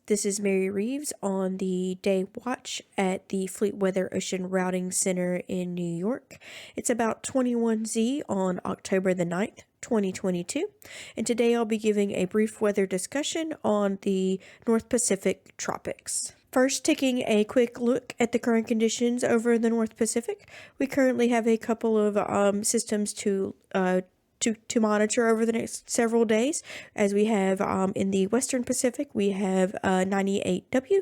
This is Mary Reeves on the day watch at the Fleetweather Ocean Routing Center in New York. It's about 21Z on October the 9th, 2022, and today I'll be giving a brief weather discussion on the North Pacific tropics. First, taking a quick look at the current conditions over the North Pacific, we currently have a couple of systems to monitor over the next several days. As we have in the Western Pacific, we have 98W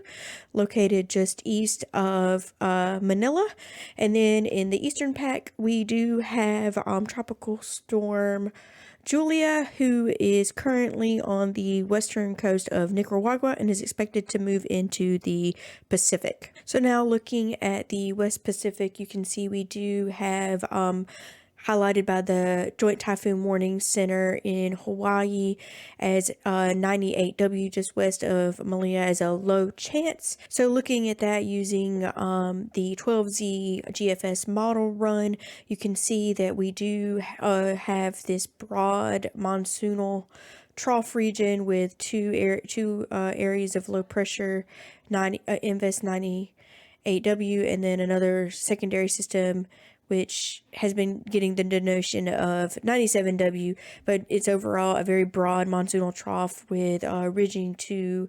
located just east of Manila, and then in the Eastern Pac we do have Tropical Storm Julia, who is currently on the western coast of Nicaragua and is expected to move into the Pacific. So now looking at the West Pacific, you can see we do have highlighted by the Joint Typhoon Warning Center in Hawaii as 98W just west of Malia as a low chance. So looking at that using the 12Z GFS model run, you can see that we do have this broad monsoonal trough region with two areas of low pressure, Invest 98W, and then another secondary system which has been getting the denotation of 97W, but it's overall a very broad monsoonal trough with ridging to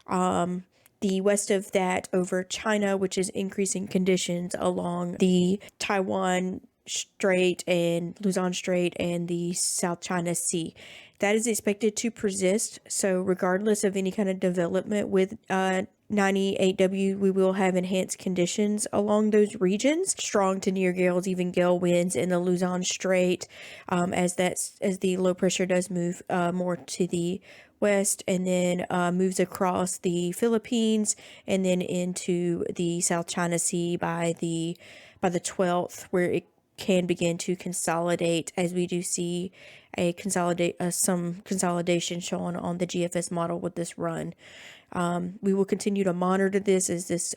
the west of that over China, which is increasing conditions along the Taiwan Strait and Luzon Strait and the South China Sea. That is expected to persist, so regardless of any kind of development with 98W, we will have enhanced conditions along those regions. Strong to near gales, even gale winds in the Luzon Strait, as the low pressure does move more to the west and then moves across the Philippines and then into the South China Sea by the 12th, where it can begin to consolidate, as we do see some consolidation shown on the GFS model with this run. We will continue to monitor this as this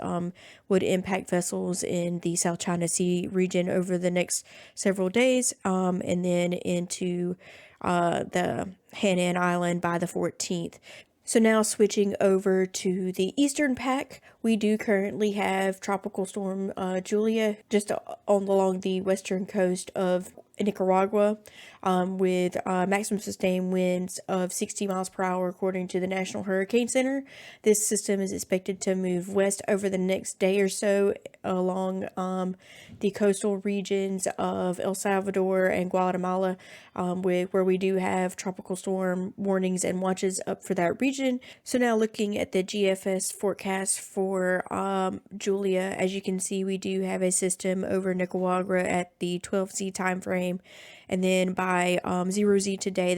would impact vessels in the South China Sea region over the next several days, and then into the Hainan Island by the 14th. So now switching over to the Eastern Pac, we do currently have Tropical Storm Julia just along the western coast of Nicaragua, with maximum sustained winds of 60 miles per hour according to the National Hurricane Center. This system is expected to move west over the next day or so along the coastal regions of El Salvador and Guatemala, where we do have tropical storm warnings and watches up for that region. So now looking at the GFS forecast for Julia, as you can see, we do have a system over Nicaragua at the 12Z time frame. And then by 0Z today,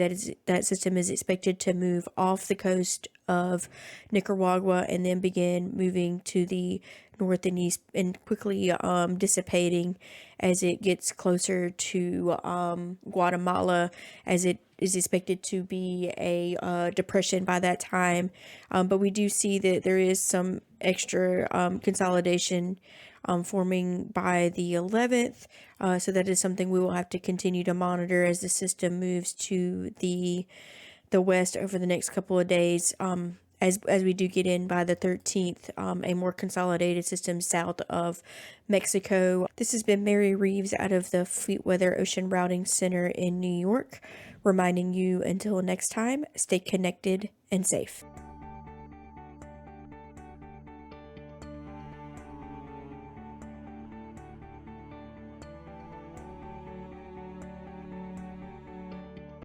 that system is expected to move off the coast of Nicaragua and then begin moving to the north and east and quickly dissipating as it gets closer to Guatemala, as it is expected to be a depression by that time. But we do see that there is some extra consolidation forming by the 11th. So that is something we will have to continue to monitor as the system moves to the west over the next couple of days. As we do get in by the 13th, a more consolidated system south of Mexico. This has been Mary Reeves out of the Fleetweather Ocean Routing Center in New York, reminding you until next time, stay connected and safe.